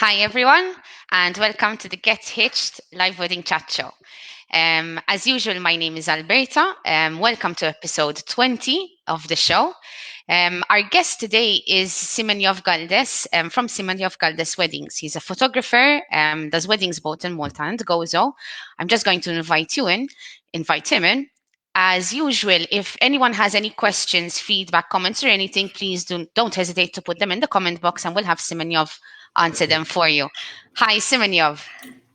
Hi, everyone, and welcome to the Get Hitched live wedding chat show. As usual, my name is Alberta. Welcome to episode 20 of the show. Our guest today is Siemenjov Galdes from Siemenjov Galdes Weddings. He's a photographer, does weddings both in Malta and Gozo. I'm just going to invite him in. As usual, if anyone has any questions, feedback, comments, or anything, please don't hesitate to put them in the comment box and we'll have Siemenjov answer them for you. Hi, Siemenjov.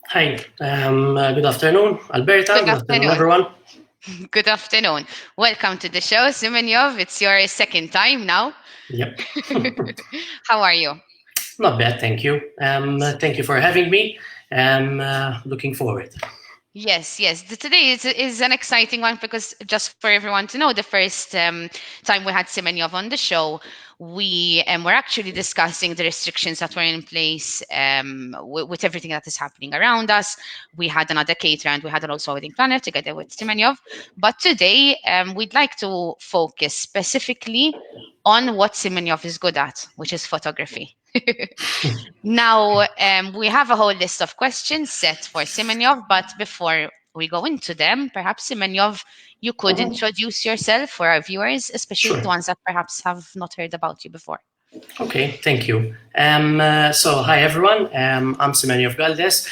Hi, good afternoon, Alberta. Good Good afternoon, afternoon. everyone. Good afternoon. Welcome to the show, Siemenjov. It's your second time now. Yep, How are you? not bad, thank you. Thank you for having me. Looking forward. Yes. Today is an exciting one because just for everyone to know, the first time we had Siemenjov on the show, we were actually discussing the restrictions that were in place with everything that is happening around us. We had another caterer and we had also a wedding planner together with Siemenjov. But today, we'd like to focus specifically on what Siemenjov is good at, which is photography. Now, we have a whole list of questions set for Siemenjov, but before we go into them, perhaps Siemenjov, you could introduce yourself for our viewers, especially Sure. the ones that perhaps have not heard about you before. Okay, thank you. So, hi, everyone. I'm Siemenjov Galdes.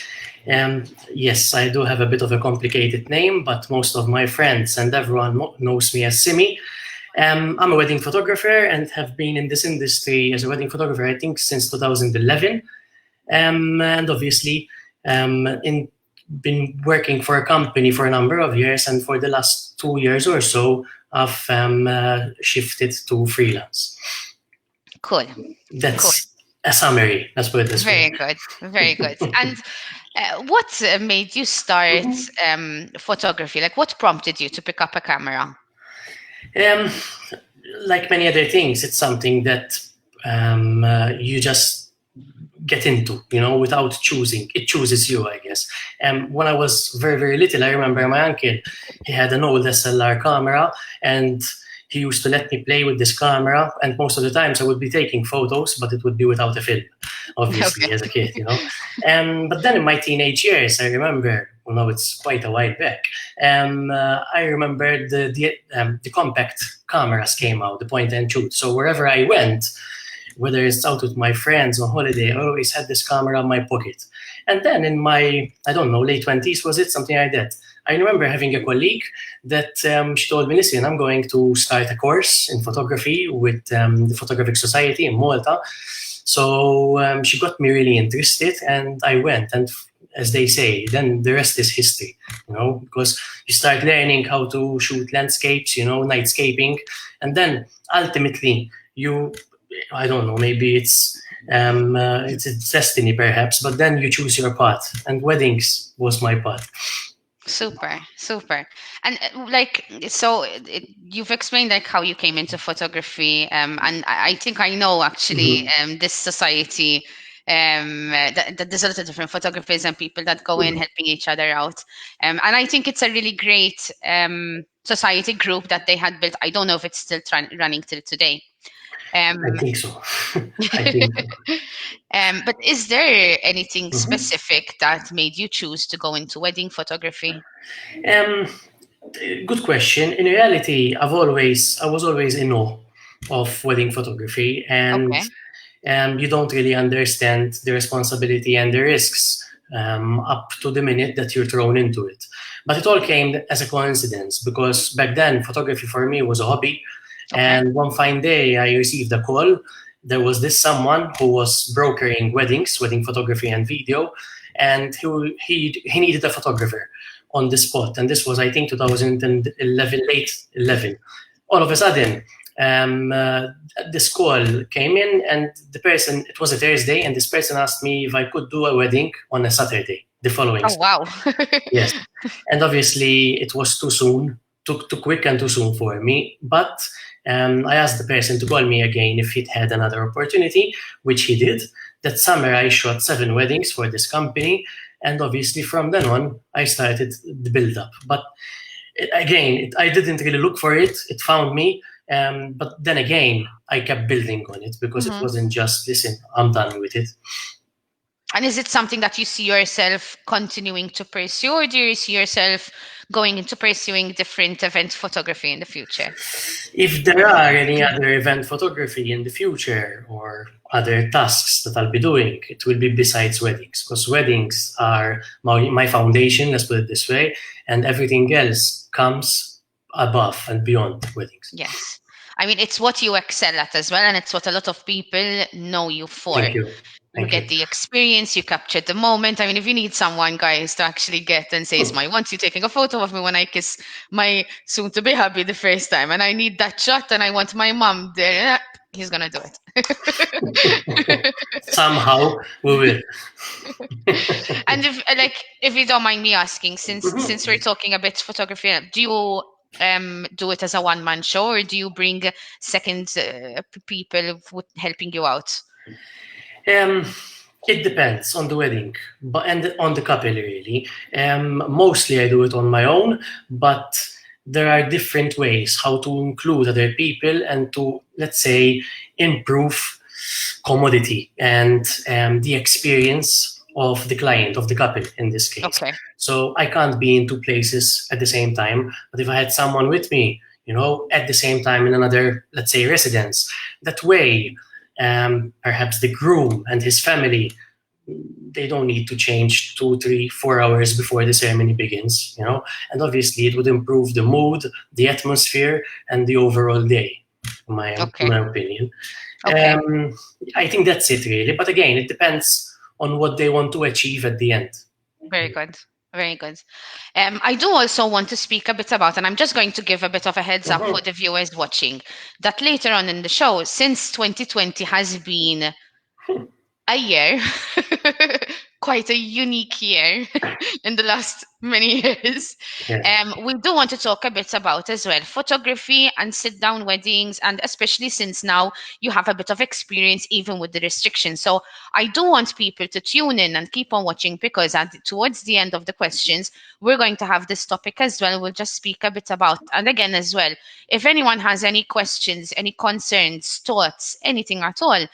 Yes, I do have a bit of a complicated name, but most of my friends and everyone knows me as Simi. I'm a wedding photographer and have been in this industry as a wedding photographer, I think, since 2011. And obviously, been working for a company for a number of years, and for the last 2 years or so, I've shifted to freelance. Cool. That's a summary. Let's put it this way. Very good. And what made you start photography? Like, what prompted you to pick up a camera? Like many other things, it's something that you just get into, without choosing. It chooses you, I guess. When I was very, very little, I remember my uncle, he had an old SLR camera, and he used to let me play with this camera, and most of the times I would be taking photos, but it would be without a film, obviously, as a kid, But then in my teenage years, I remember, it's quite a while back, I remember the compact cameras came out, the point and shoot. So wherever I went, whether it's out with my friends on holiday, I always had this camera in my pocket. And then in my, late 20s, was it? Something like that. I remember having a colleague that she told me, listen, I'm going to start a course in photography with the Photographic Society in Malta. So she got me really interested, and I went. And as they say, then the rest is history, because you start learning how to shoot landscapes, nightscaping. And then ultimately I don't know, maybe it's destiny perhaps, but then you choose your path, and weddings was my path. Super. And you've explained like how you came into photography, and I think I know actually this society, that there's a lot of different photographers and people that go in helping each other out, and I think it's a really great society group that they had built. I don't know if it's still running till today. I think so. But is there anything specific that made you choose to go into wedding photography? Good question. In reality, I was always in awe of wedding photography, and you don't really understand the responsibility and the risks up to the minute that you're thrown into it. But it all came as a coincidence, because back then photography for me was a hobby. And one fine day I received a call. There was this someone who was brokering weddings, wedding photography and video, and he needed a photographer on the spot. And this was, I think, 2011, late 11. All of a sudden, this call came in, and it was a Thursday, and this person asked me if I could do a wedding on a Saturday, the following Saturday. Wow. Yes. And obviously it was too soon, too quick and too soon for me. But I asked the person to call me again if he'd had another opportunity, which he did. That summer, I shot 7 weddings for this company. And obviously from then on, I started the build-up. But again, I didn't really look for it. It found me. But then again, I kept building on it, because it wasn't just, listen, I'm done with it. And is it something that you see yourself continuing to pursue, or do you see yourself going into pursuing different event photography in the future? If there are any other event photography in the future or other tasks that I'll be doing, it will be besides weddings, because weddings are my foundation, let's put it this way, and everything else comes above and beyond weddings. Yes. I mean, it's what you excel at as well, and it's what a lot of people know you for. Thank you. You Thank you. get the experience, you capture the moment. I mean, if you need someone, guys, to actually get and say, "I want you taking a photo of me when I kiss my soon-to-be hubby the first time, and I need that shot, and I want my mom there," he's gonna do it. Somehow we will. And if you don't mind me asking, since we're talking a bit photography, do you do it as a one-man show, or do you bring second people helping you out? Um, it depends on the wedding, and on the couple really. Mostly I do it on my own, but there are different ways how to include other people and to, let's say, improve commodity and the experience of the client, of the couple in this case. Okay. So I can't be in two places at the same time, but if I had someone with me, at the same time in another, let's say, residence, that way perhaps the groom and his family, they don't need to change 2, 3, 4 hours before the ceremony begins, and obviously it would improve the mood, the atmosphere, and the overall day, in my opinion. Okay. I think that's it really, but again, it depends on what they want to achieve at the end. Very good. Very good. I do also want to speak a bit about, and I'm just going to give a bit of a heads up for the viewers watching, that later on in the show, since 2020 has been a year, quite a unique year in the last many years. Yeah. We do want to talk a bit about as well photography and sit-down weddings, and especially since now you have a bit of experience even with the restrictions. So I do want people to tune in and keep on watching, because towards the end of the questions, we're going to have this topic as well. We'll just speak a bit about, and again as well, if anyone has any questions, any concerns, thoughts, anything at all,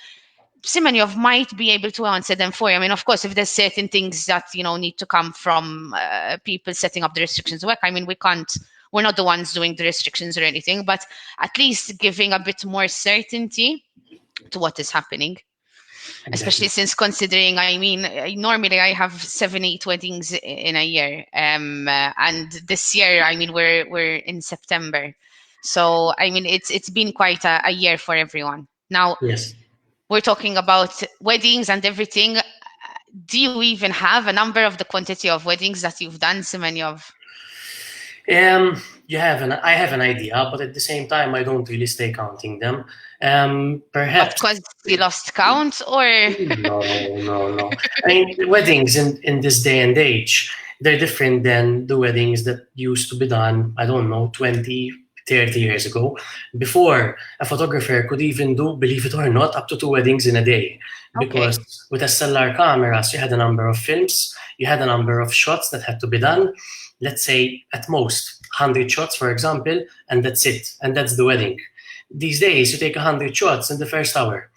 Siemenjov might be able to answer them for you. I mean, of course, if there's certain things that need to come from people setting up the restrictions work, I mean, we're not the ones doing the restrictions or anything, but at least giving a bit more certainty to what is happening. Exactly. Especially since considering, I mean, normally I have 7, 8 weddings in a year, and this year, I mean, we're in September, so I mean, it's been quite a year for everyone. Now, yes. We're talking about weddings and everything. Do you even have a number of the quantity of weddings that you've done, Siemenjov? I have an idea, but at the same time, I don't really stay counting them. Perhaps. But because you lost count, or? No. I mean, weddings in this day and age, they're different than the weddings that used to be done, I don't know, 20, 30 years ago. Before, a photographer could even do, believe it or not, up to 2 weddings in a day. Because with SLR cameras, you had a number of films, you had a number of shots that had to be done. Let's say at most 100 shots, for example, and that's it. And that's the wedding. These days, you take 100 shots in the first hour.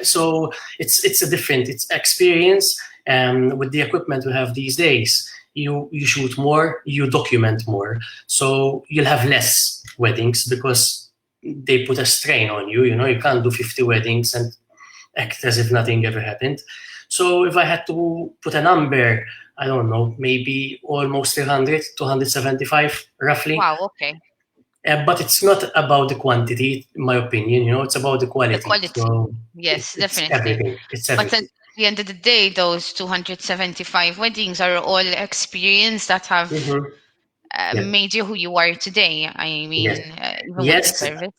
So it's a different experience. With the equipment we have these days, you shoot more, you document more, so you'll have less weddings because they put a strain on you. You can't do 50 weddings and act as if nothing ever happened. So if I had to put a number, I don't know, maybe almost 300, 275 roughly. Wow, okay. But it's not about the quantity, in my opinion. It's about the quality. The quality. So yes, it's definitely. Everything. It's everything. But at the end of the day, those 275 weddings are all experience that have made you who you are today. I mean, even with the service.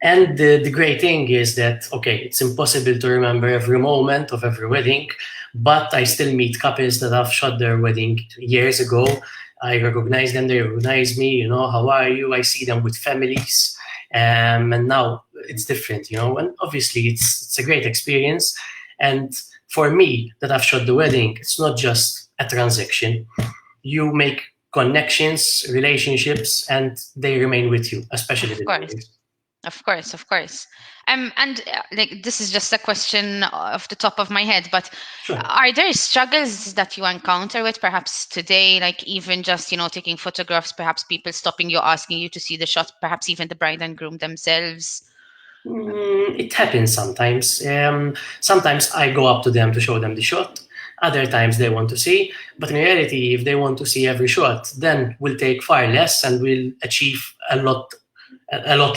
And the great thing is that, okay, it's impossible to remember every moment of every wedding, but I still meet couples that have shot their wedding years ago. I recognize them, they recognize me, how are you? I see them with families. And now it's different, and obviously it's a great experience. And for me, that I've shot the wedding, it's not just a transaction. You make connections, relationships, and they remain with you, especially the weddings. Of course, of course. And like this is just a question off the top of my head, but Sure. are there struggles that you encounter with perhaps today, like even just, taking photographs, perhaps people stopping you, asking you to see the shot, perhaps even the bride and groom themselves? It happens sometimes. Sometimes I go up to them to show them the shot. Other times they want to see, but in reality, if they want to see every shot, then we'll take far less and we'll achieve a lot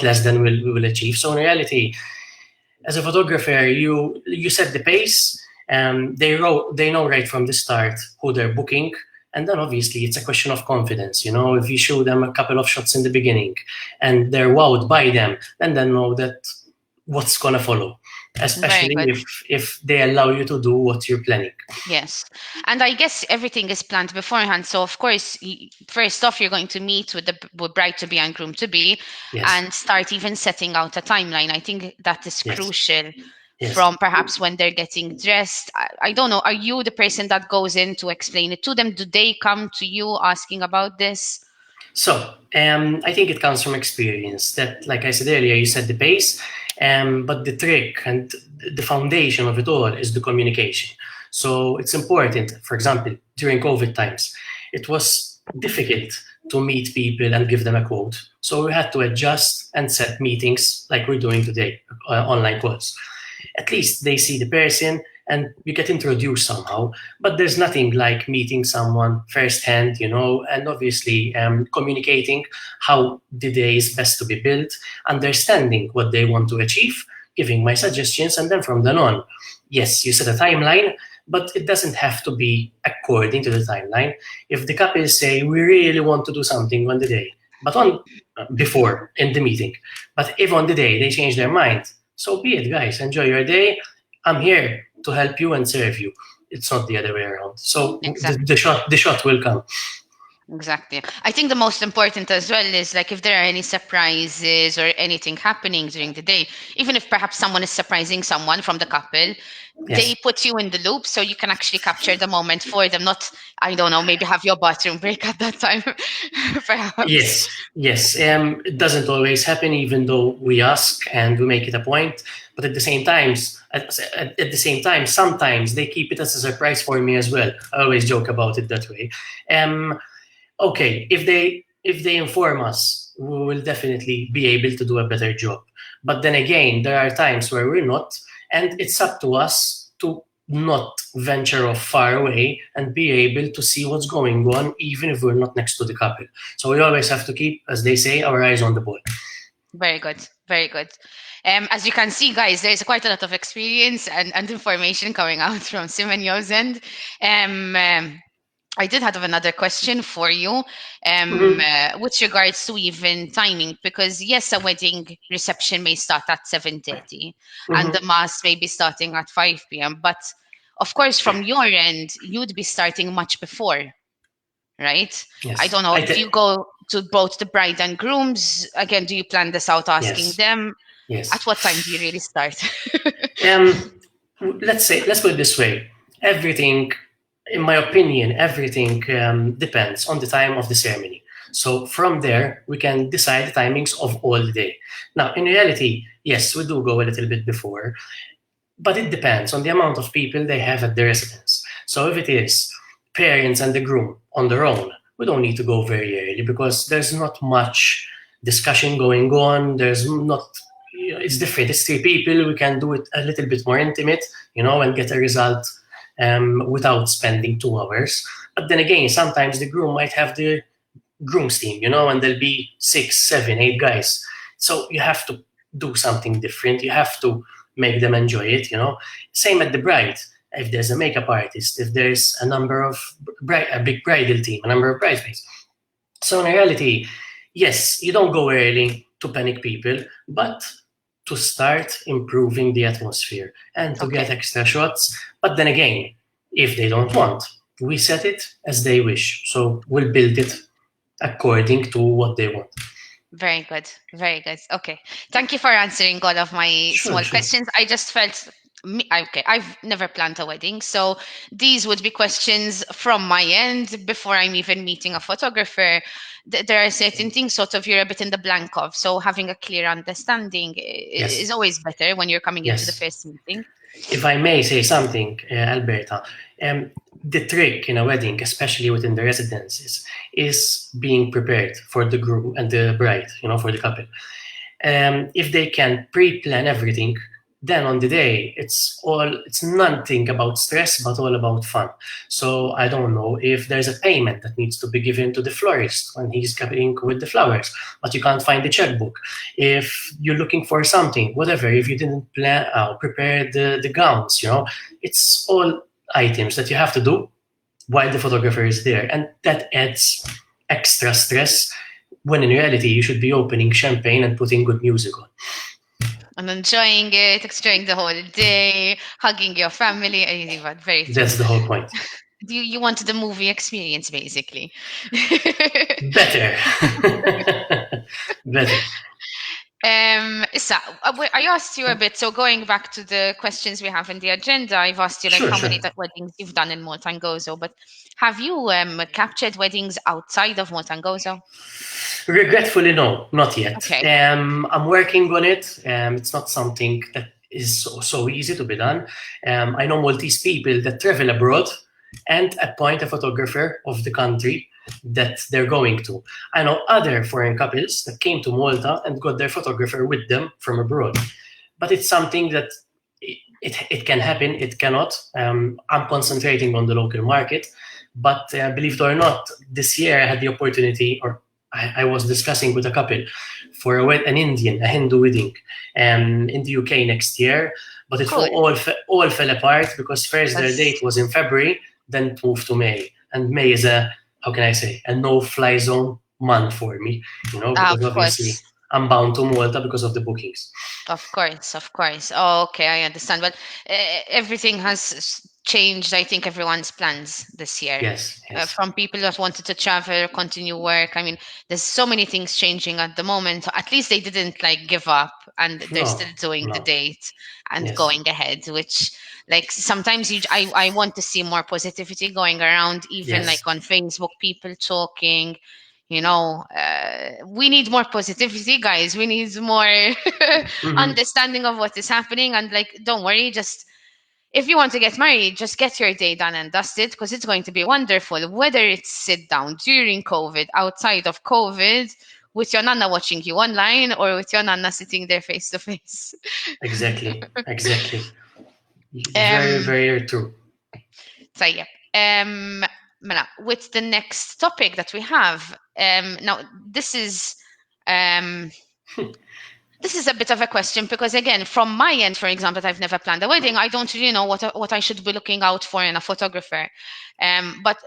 less than we will achieve. So in reality, as a photographer, you set the pace. They know right from the start who they're booking, and then obviously it's a question of confidence. If you show them a couple of shots in the beginning, and they're wowed by them, then they know that what's gonna follow. Very Especially good. if they allow you to do what you're planning. Yes. And I guess everything is planned beforehand. So, of course, first off, you're going to meet with the bride to be and groom to be Yes, and start even setting out a timeline. I think that is yes, crucial yes. from perhaps when they're getting dressed. I don't know. Are you the person that goes in to explain it to them? Do they come to you asking about this? So, I think it comes from experience. That, like I said earlier, you set the pace, but the trick and the foundation of it all is the communication. So, it's important. For example, during COVID times, it was difficult to meet people and give them a quote. So, we had to adjust and set meetings like we're doing today, online calls. At least they see the person and you get introduced somehow. But there's nothing like meeting someone firsthand, and obviously communicating how the day is best to be built, understanding what they want to achieve, giving my suggestions, and then from then on, yes, you set a timeline. But it doesn't have to be according to the timeline. If the couples say we really want to do something on the day, but on before in the meeting, but if on the day they change their mind, so be it, guys. Enjoy your day. I'm here to help you and serve you. It's not the other way around. So the Exactly. shot will come. Exactly. I think the most important as well is like if there are any surprises or anything happening during the day, even if perhaps someone is surprising someone from the couple, they Yes. put you in the loop so you can actually capture the moment for them, not, I don't know, maybe have your bathroom break at that time, perhaps. Yes, yes. It doesn't always happen, even though we ask and we make it a point. But at the same time, sometimes they keep it as a surprise for me as well. I always joke about it that way. Um, okay, if they inform us, we will definitely be able to do a better job. But then again, there are times where we're not, and it's up to us to not venture off far away and be able to see what's going on, even if we're not next to the couple. So we always have to keep, as they say, our eyes on the ball. Very good. Very good. As you can see, guys, there's quite a lot of experience and information coming out from Siemenjov's end. I did have another question for you Mhm, with regards to even timing, because yes, a wedding reception may start at 7:30 and the mhm. mass may be starting at 5 p.m. But of course, from your end, you'd be starting much before, right? I don't Yes, know. Do you go to both the bride and grooms? Again, do you plan this out asking yes, them? At yes. what time do you really start? Um, let's put it this way. Everything, in my opinion, everything depends on the time of the ceremony. So from there, we can decide the timings of all the day. Now, in reality, yes, we do go a little bit before, but it depends on the amount of people they have at the residence. So if it is parents and the groom on their own, we don't need to go very early because there's not much discussion going on. There's not, it's different. It's three people. We can do it a little bit more intimate, and get a result without spending 2 hours. But then again, sometimes the groom might have the groom's team, and there'll be 6, 7, 8 guys. So you have to do something different. You have to make them enjoy it. Same at the bride. If there's a makeup artist, if there's a number of a big bridal team, a number of bridesmaids. So in reality, yes, you don't go early to panic people, but to start improving the atmosphere and to get Okay. extra shots. But then again, if they don't want, we set it as they wish. So we'll build it according to what they want. Very good. Very good. Okay. Thank you for answering all of my Sure, small sure. questions. I just felt Okay, I've never planned a wedding, so these would be questions from my end before I'm even meeting a photographer. There are certain things sort of you're a bit in the blank of, so having a clear understanding is Yes, always better when you're coming into the yes. first meeting. If I may say something, Alberta, um, the trick in a wedding, especially within the residences, is being prepared for the groom and the bride, for the couple. If they can pre-plan everything, then on the day it's nothing about stress but all about fun. So I don't know if there's a payment that needs to be given to the florist when he's coming with the flowers, but you can't find the checkbook. If you're looking for something, whatever, if you didn't plan prepare the gowns, it's all items that you have to do while the photographer is there, and that adds extra stress when in reality you should be opening champagne and putting good music on. And enjoying it, enjoying the whole day, hugging your family. Very true. That's the whole point. You wanted the movie experience, basically. Better. Better. Issa, I asked you a bit. So going back to the questions we have in the agenda, I've asked you like Sure, how sure. many weddings you've done in Malta Gozo, but have you captured weddings outside of Malta Gozo? Regretfully, no, not yet. Okay, I'm working on it. It's not something that is so easy to be done. I know Maltese people that travel abroad and appoint a photographer of the country that they're going to. I know other foreign couples that came to Malta and got their photographer with them from abroad. But it's something that it can happen, it cannot. I'm concentrating on the local market, but believe it or not, this year I had the opportunity, or I was discussing with a couple for an Indian, a Hindu wedding in the UK next year, but it cool. all fell apart because first their date That's was in February, then it moved to May, and May is how can I say, a no-fly zone month for me, because of obviously course. I'm bound to Malta because of the bookings. Of course, of course. Oh, okay, I understand. But everything has changed. I think everyone's plans this year. Yes, yes. From people that wanted to travel, continue work. I mean, there's so many things changing at the moment. At least they didn't like give up, and they're still No, doing the no. date and Yes. going ahead. Which, like, sometimes I want to see more positivity going around, even Yes. like on Facebook, people talking. We need more positivity, guys. We need more Hmm. understanding of what is happening. And like, don't worry, just if you want to get married, just get your day done and dusted because it's going to be wonderful. Whether it's sit down during COVID, outside of COVID, with your nana watching you online, or with your nana sitting there face to face. Exactly. Exactly. Very, Um, very true. so yeah. Mela, with the next topic that we have, now um this is a bit of a question because again, from my end, for example, I've never planned a wedding. I don't really know what I should be looking out for in a photographer. But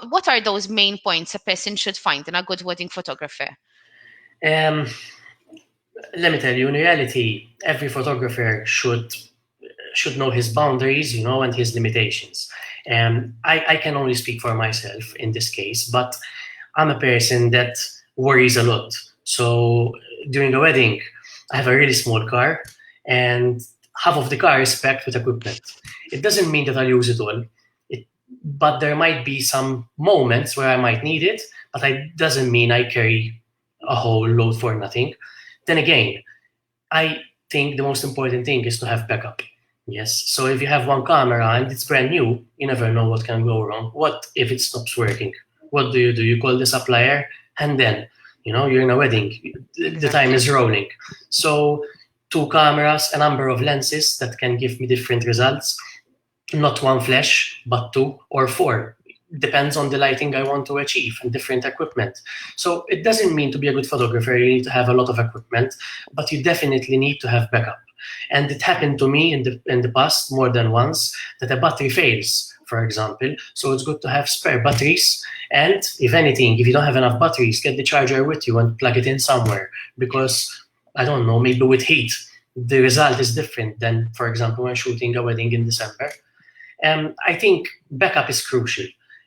what are those main points a person should find in a good wedding photographer? Um, Let me tell you, in reality, every photographer should know his boundaries, and his limitations. I can only speak for myself in this case, but I'm a person that worries a lot. So during a wedding, I have a really small car, and half of the car is packed with equipment. It doesn't mean that I'll use it all, but there might be some moments where I might need it, but it doesn't mean I carry a whole load for nothing. Then again, I think the most important thing is to have backup. Yes. So if you have one camera and it's brand new, you never know what can go wrong. What if it stops working? What do? You call the supplier, and then you're in a wedding. The time Exactly. is rolling. So two cameras, a number of lenses that can give me different results. Not one flash, but two or four. Depends on the lighting I want to achieve and different equipment. So it doesn't mean to be a good photographer, you need to have a lot of equipment, but you definitely need to have backup. And it happened to me in the past more than once that a battery fails, for example. So it's good to have spare batteries. And if anything, if you don't have enough batteries, get the charger with you and plug it in somewhere. Because I don't know, maybe with heat, the result is different than, for example, when shooting a wedding in December. I think backup is crucial.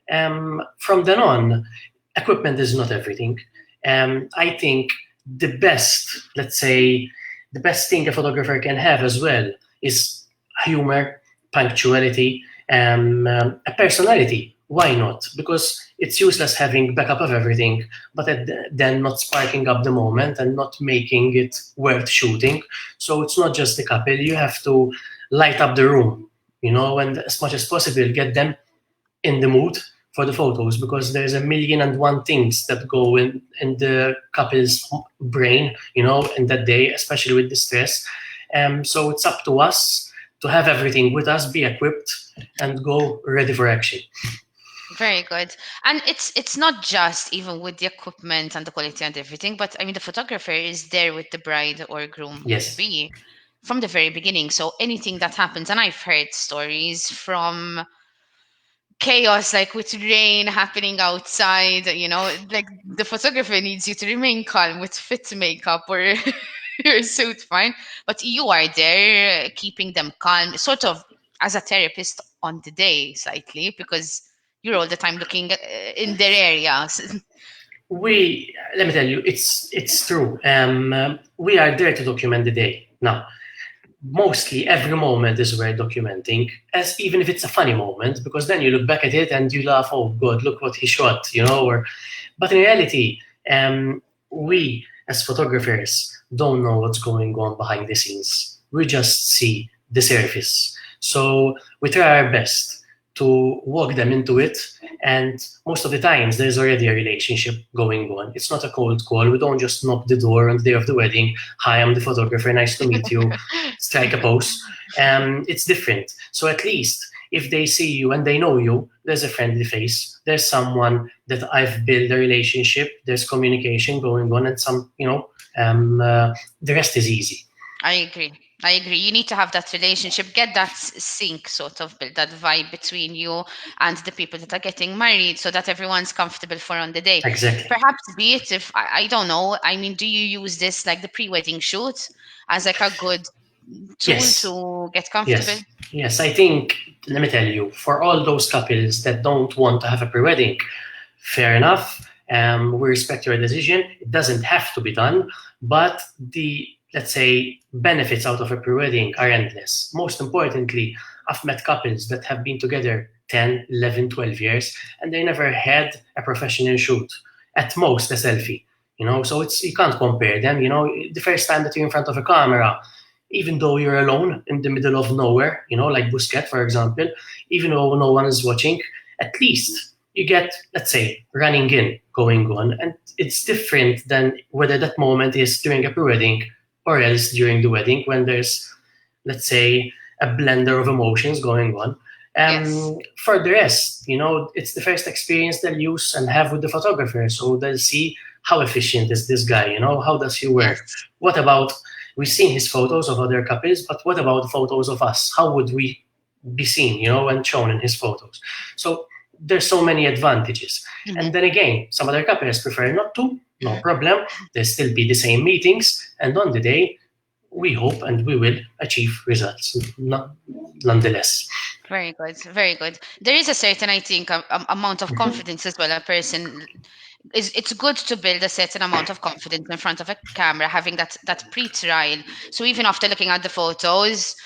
From then on, equipment is not everything. I think the best, let's say, the best thing a photographer can have as well is humor, punctuality, a personality. Why not? Because it's useless having backup of everything, but then not sparking up the moment and not making it worth shooting. So it's not just the couple, you have to light up the room, and as much as possible get them in the mood for the photos, because there's a million and one things that go in the couple's brain, in that day, especially with the stress. So it's up to us to have everything with us, be equipped, and go ready for action. Very good. And it's not just even with the equipment and the quality and everything, but I mean the photographer is there with the bride or groom to Yes. be from the very beginning. So anything that happens, and I've heard stories from chaos, like with rain happening outside, like the photographer needs you to remain calm with fit makeup or your suit fine, but you are there keeping them calm, sort of as a therapist on the day slightly, because you're all the time looking in their areas. Let me tell you, it's true. We are there to document the day. Now, mostly every moment is worth documenting, as even if it's a funny moment, because then you look back at it and you laugh, oh god, look what he shot, but in reality, we as photographers don't know what's going on behind the scenes. We just see the surface. So we try our best to walk them into it, and most of the times there's already a relationship going on. It's not a cold call. We don't just knock the door on the day of the wedding. Hi, I'm the photographer. Nice to meet you. Strike a pose. It's different. So at least if they see you and they know you, there's a friendly face. There's someone that I've built a relationship. There's communication going on, and the rest is easy. I agree. I agree. You need to have that relationship, get that sync, sort of build that vibe between you and the people that are getting married, so that everyone's comfortable for on the day. Exactly. Perhaps be it if I don't know. I mean, do you use this like the pre-wedding shoot as like a good tool Yes. to get comfortable? Yes. Yes. I think, let me tell you, for all those couples that don't want to have a pre wedding, fair enough. We respect your decision. It doesn't have to be done, but the, let's say, benefits out of a pre-wedding are endless. Most importantly, I've met couples that have been together 10, 11, 12 years, and they never had a professional shoot. At most, a selfie. So you can't compare them. The first time that you're in front of a camera, even though you're alone in the middle of nowhere, like Busquets, for example, even though no one is watching, at least you get, let's say, running in going on. And it's different than whether that moment is during a pre-wedding or else during the wedding, when there's, let's say, a blender of emotions going on. Yes. For the rest, it's the first experience they'll use and have with the photographer. So they'll see how efficient is this guy, how does he work? Yes. What about, we've seen his photos of other couples, but what about photos of us? How would we be seen, and shown in his photos? So there's so many advantages. Mhm. And then again, some other couples prefer not to, no problem. There'll still be the same meetings, and on the day, we hope and we will achieve results nonetheless. Very good. Very good. There is a certain, I think, amount of confidence as well. A person is. It's good to build a certain amount of confidence in front of a camera, having that pre-trial. So even after looking at the photos,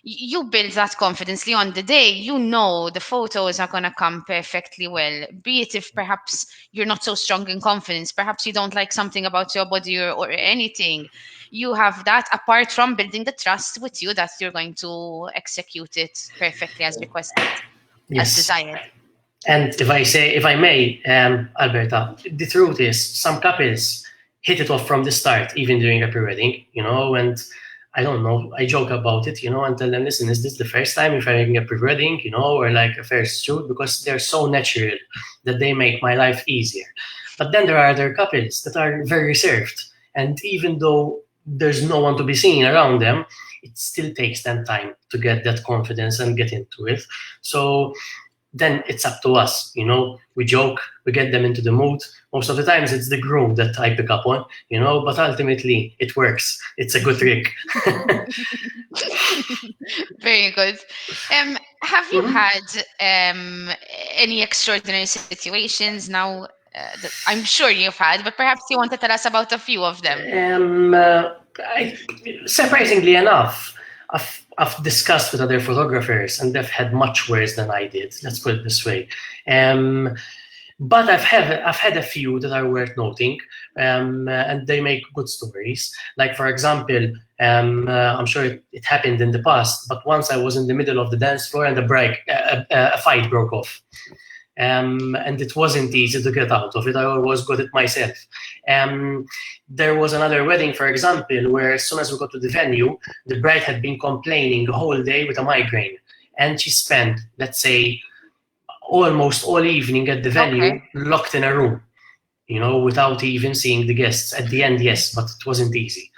you build that confidence on the day. You know the photos are gonna come perfectly well. Be it if perhaps you're not so strong in confidence, perhaps you don't like something about your body or anything. You have that apart from building the trust with you that you're going to execute it perfectly as requested, as Yes. desired. And if I may, Alberta, the truth is some couples hit it off from the start, even during a pre-wedding, and I don't know, I joke about it, and tell them, listen, is this the first time you're having a pre-wedding, or like a first shoot? Because they're so natural that they make my life easier. But then there are other couples that are very reserved. And even though there's no one to be seen around them, it still takes them time to get that confidence and get into it. So then it's up to us. We joke, we get them into the mood. Most of the times it's the groom that I pick up on, but ultimately it works. It's a good trick. Very good. Have you Mhm. had any extraordinary situations now? That I'm sure you've had, but perhaps you want to tell us about a few of them. Um, uh, I, surprisingly enough, I've discussed with other photographers, and they've had much worse than I did. Let's put it this way. Um, but I've had a few that are worth noting, and they make good stories. Like for example, I'm sure it happened in the past, but once I was in the middle of the dance floor and a fight broke off. And it wasn't easy to get out of it. I was good at myself. Um, there was another wedding, for example, where as soon as we got to the venue, the bride had been complaining the whole day with a migraine. And she spent, let's say, almost all evening at the Okay. venue locked in a room, without even seeing the guests. At the end, yes, but it wasn't easy.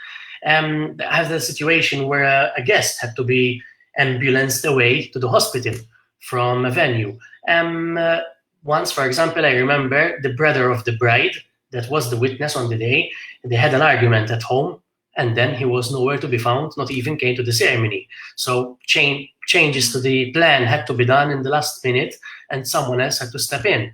I had a situation where a guest had to be ambulanced away to the hospital from a venue. Once, for example, I remember the brother of the bride, that was the witness on the day, they had an argument at home, and then he was nowhere to be found, not even came to the ceremony. So changes to the plan had to be done in the last minute, and someone else had to step in.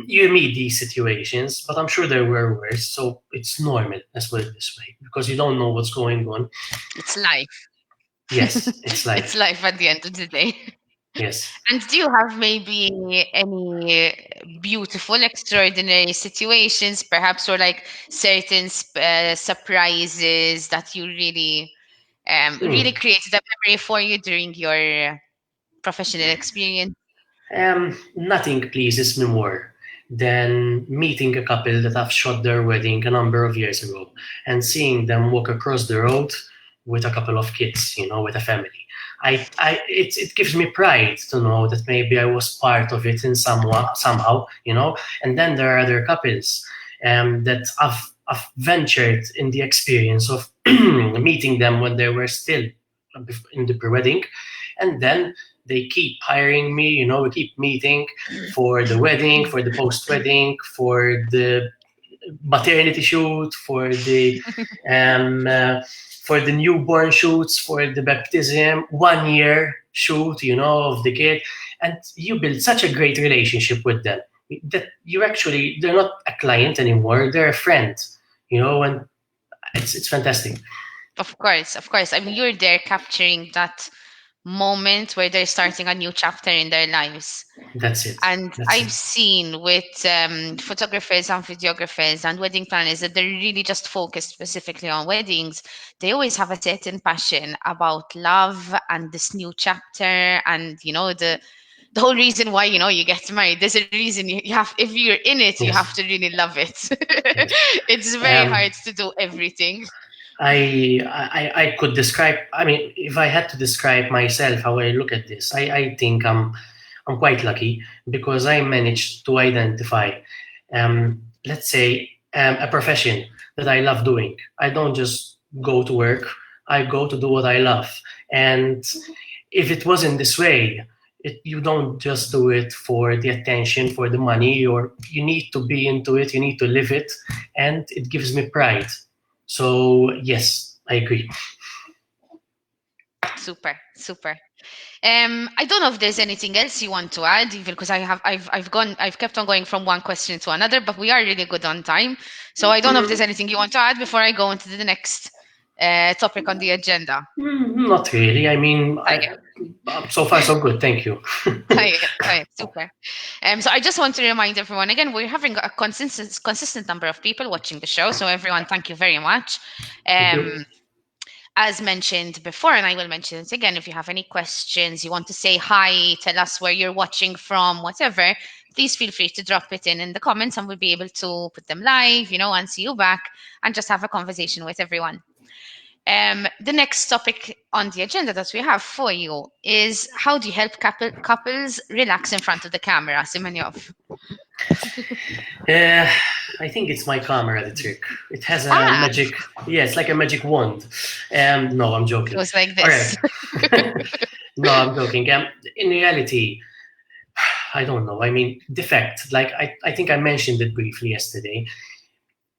You meet these situations, but I'm sure there were worse, so it's normal, let's put it this way, because you don't know what's going on. It's life. Yes, it's It's life. life at the end of the day. Yes. And do you have maybe any beautiful, extraordinary situations, perhaps, or like certain surprises that you really Hmm. created a memory for you during your professional experience? Nothing pleases me more than meeting a couple that I've shot their wedding a number of years ago and seeing them walk across the road with a couple of kids, with a family. It gives me pride to know that maybe I was part of it in somehow. And then there are other couples that I've ventured in the experience of meeting them when they were still in the pre-wedding, and then they keep hiring me, we keep meeting for the wedding, for the post-wedding, for the maternity shoot, um, uh, for the newborn shoots, for the baptism, 1 year shoot, of the kid. And you build such a great relationship with them that they're not a client anymore, they're a friend, and it's fantastic. Of course, of course. I mean, you're there capturing that moment where they're starting a new chapter in their lives. That's it. And That's I've it. seen with photographers and videographers and wedding planners that they're really just focused specifically on weddings. They always have a certain passion about love and this new chapter, and the whole reason why you get married. There's a reason you have, if you're in it, you have Yes. to really love it. Yes. It's very Um, hard to do everything. I could describe. I mean, if I had to describe myself how I look at this, I think I'm quite lucky because I managed to identify, let's say, a profession that I love doing. I don't just go to work. I go to do what I love. And if it wasn't this way, you don't just do it for the attention, for the money, or you need to be into it. You need to live it, and it gives me pride. So yes, I agree. Super, super. I don't know if there's anything else you want to add, even because I've kept on going from one question to another, but we are really good on time. So I don't know if there's anything you want to add before I go into the next topic on the agenda. Not really. I mean, Tiger, so far so good. Thank you. tiger, super. So I just want to remind everyone again, we're having a consistent number of people watching the show. So everyone, thank you very much. Thank you. Um, as mentioned before, and I will mention it again, if you have any questions, you want to say hi, tell us where you're watching from, whatever, please feel free to drop it in the comments and we'll be able to put them live, and see you back and just have a conversation with everyone. The next topic on the agenda that we have for you is how do you help couples relax in front of the camera, Siemenjov? Uh, I think it's my camera, the trick. It has a Ah, magic. Yeah, it's like a magic wand. No, I'm it joking. goes like All right. this. No, I'm joking. In reality, I don't know. I mean, the fact, like I think I mentioned it briefly yesterday.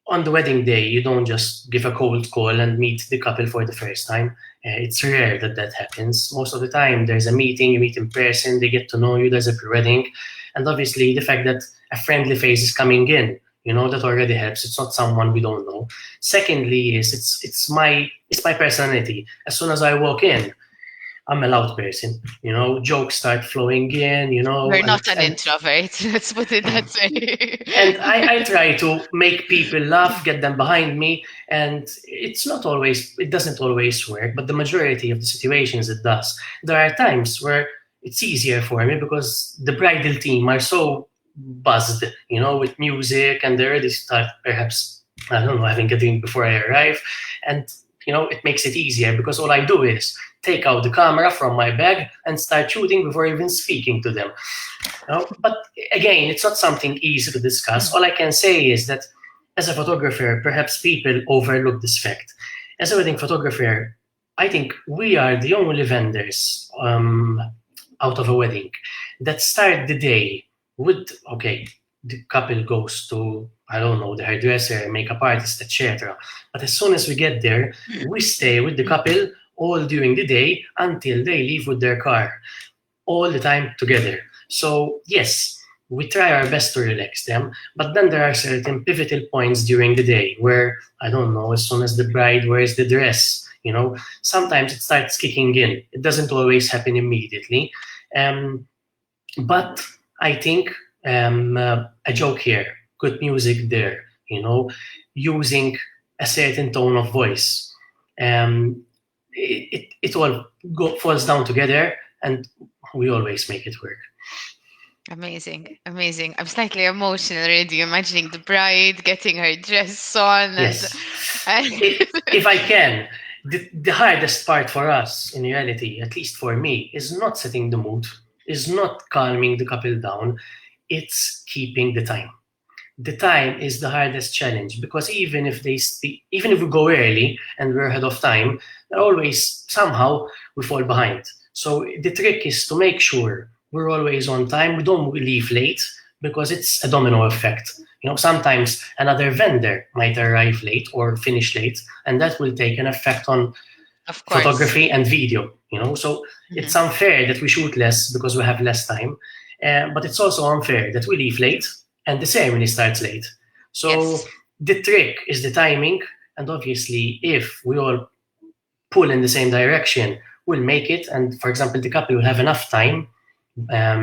On the wedding day, you don't just give a cold call and meet the couple for the first time. It's rare that that happens. Most of the time, there's a meeting, you meet in person, they get to know you, there's a pre-wedding. And obviously, the fact that a friendly face is coming in, that already helps. It's not someone we don't know. Secondly, is it's my personality. As soon as I walk in, I'm a loud person, jokes start flowing in, You're and not an and introvert. Let's put it that way. and I try to make people laugh, get them behind me, and it doesn't always work, but the majority of the situations it does. There are times where it's easier for me because the bridal team are so buzzed, with music, and they already start perhaps, I don't know, having a drink before I arrive, and it makes it easier because all I do is take out the camera from my bag and start shooting before even speaking to them. But again, it's not something easy to discuss. All I can say is that as a photographer, perhaps people overlook this fact. As a wedding photographer, I think we are the only vendors out of a wedding that start the day with, okay, the couple goes to, I don't know, the hairdresser, makeup artist, etc. But as soon as we get there, we stay with the couple all during the day until they leave with their car, all the time together. So, yes, we try our best to relax them, but then there are certain pivotal points during the day where, I don't know, as soon as the bride wears the dress, sometimes it starts kicking in. It doesn't always happen immediately. Um, but I think a joke here, good music there, using a certain tone of voice. Um, it all falls down together, and we always make it work. Amazing, amazing. I'm slightly emotional already imagining the bride getting her dress on Yes. and If I can, the hardest part for us, in reality, at least for me, is not setting the mood, is not calming the couple down, it's keeping the time. The time is the hardest challenge because even if we go early and we're ahead of time, always somehow we fall behind. So the trick is to make sure we're always on time. We don't leave late because it's a domino effect. Sometimes another vendor might arrive late or finish late, and that will take an effect on of course. photography and video. So Mhm. it's unfair that we shoot less because we have less time, but it's also unfair that we leave late and the ceremony starts late. So Yes, the trick is the timing, and obviously, if we all pull in the same direction, we'll make it. And for example, the couple will have enough time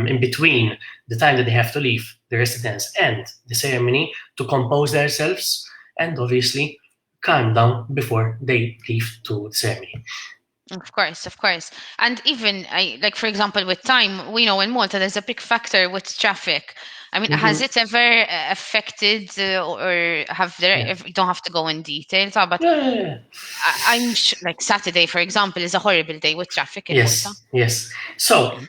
in between the time that they have to leave the residence and the ceremony to compose themselves and obviously calm down before they leave to the ceremony. of course, of course. And even I like for example with time, we know in Malta there's a big factor with traffic. I mean, has Mm-hmm. it ever affected or have there? Yeah. If, you don't have to go in detail, but Yeah, yeah, yeah. like Saturday, for example, is a horrible day with traffic in Malta. Yes, yes. So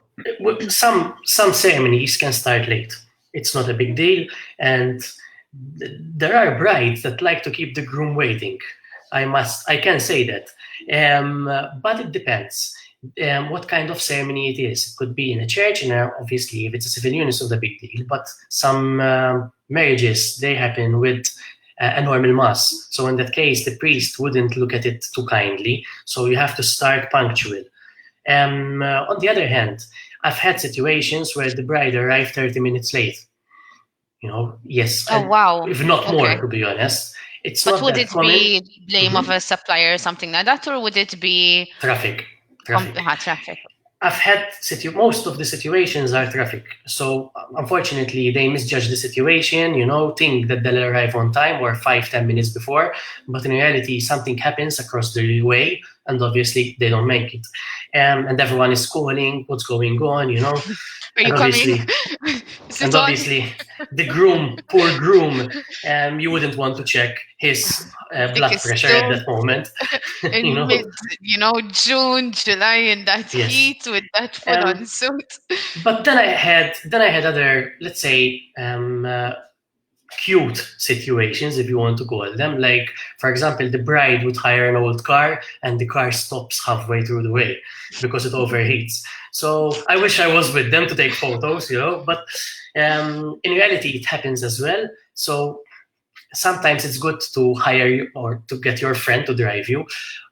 some ceremonies can start late. It's not a big deal, and there are brides that like to keep the groom waiting. I can say that, but it depends. What kind of ceremony it is? It could be in a church, and obviously, if it's a civil union, it's not a big deal. But some marriages they happen with a normal mass. So in that case, the priest wouldn't look at it too kindly. So you have to start punctual. On the other hand, I've had situations where the bride arrived 30 minutes late. Yes, Oh and wow. if not more, Okay. to be honest, it's But not would that it common. be blame of Mhm. a supplier or something like that, or would it be Traffic, traffic. traffic? I've had most of the situations are traffic. So unfortunately, they misjudge the situation. Think that they'll arrive on time or 5-10 minutes before, but in reality, something happens across the way, and obviously they don't make it. And everyone is calling, what's going on? Are you And coming? obviously, Is and it on? obviously, the groom, poor groom, you wouldn't want to check his Dick blood is pressure at still that moment. you in know, June, July, in that yes. heat with that full-on Um, suit. but then I had other, let's say, cute situations, if you want to call them. Like, for example, the bride would hire an old car and the car stops halfway through the way because it overheats. So I wish I was with them to take photos, but in reality, it happens as well. So sometimes it's good to hire you or to get your friend to drive you,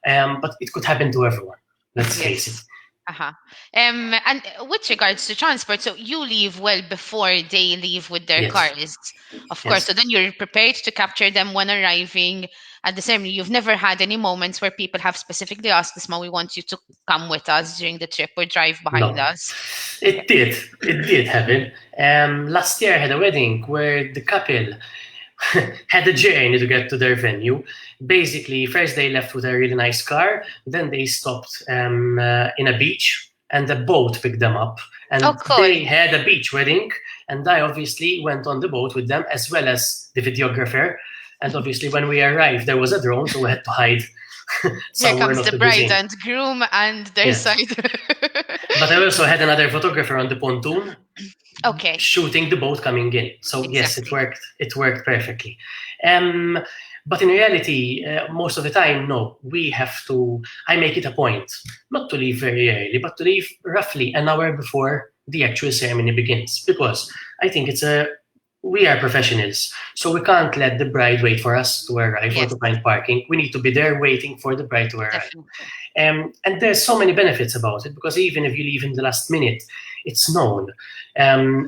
but it could happen to everyone. Let's face it. Yes. Uh-huh. And with regards to transport, so you leave well before they leave with their Yes. cars, of course. Yes. So then you're prepared to capture them when arriving. at the ceremony, you've never had any moments where people have specifically asked Isma, we want you to come with us during the trip or drive behind No, us? Okay. it did happen. Last year I had a wedding where the couple had a journey to get to their venue. Basically, first they left with a really nice car, then they stopped in a beach, and a boat picked them up. Oh, And cool. they had a beach wedding, and I obviously went on the boat with them, as well as the videographer. And obviously, when we arrived, there was a drone, so we had to hide Here somewhere comes not the to be bride seen. and groom and their Yes. side. But I also had another photographer on the pontoon Okay, shooting the boat coming in. So yes, it exactly. worked. It worked perfectly. Um, but in reality, most of the time, no. We have to. I make it a point not to leave very early, but to leave roughly an hour before the actual ceremony begins, because I think it's a. We are professionals, so we can't let the bride wait for us to arrive or Yes, to find parking. We need to be there waiting for the bride to arrive. definitely. And there's so many benefits about it, because even if you leave in the last minute, it's known.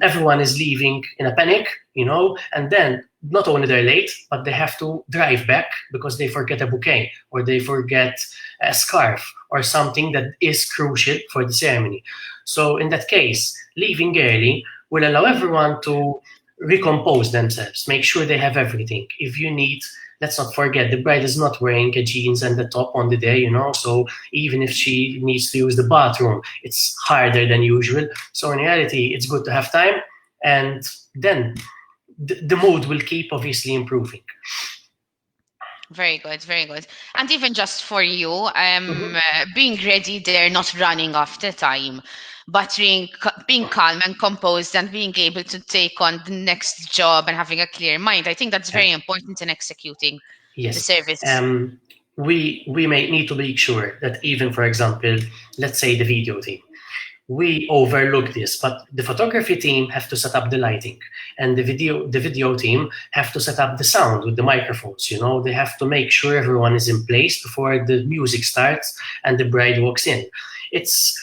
Everyone is leaving in a panic, and then not only they're late, but they have to drive back because they forget a bouquet or they forget a scarf or something that is crucial for the ceremony. So in that case, leaving early will allow everyone to recompose themselves, make sure they have everything. If you need, let's not forget, the bride is not wearing a jeans and the top on the day, so even if she needs to use the bathroom, it's harder than usual. So in reality, it's good to have time, and then the mood will keep obviously improving. Very good, very good. And even just for you, Mhm. being ready there, not running after time, but being calm and composed and being able to take on the next job and having a clear mind. I think that's Yeah. very important in executing the Yes. service. We may need to make sure that, even for example, let's say the video team, we overlook this, but the photography team have to set up the lighting, and the video team have to set up the sound with the microphones. They have to make sure everyone is in place before the music starts and the bride walks in. It's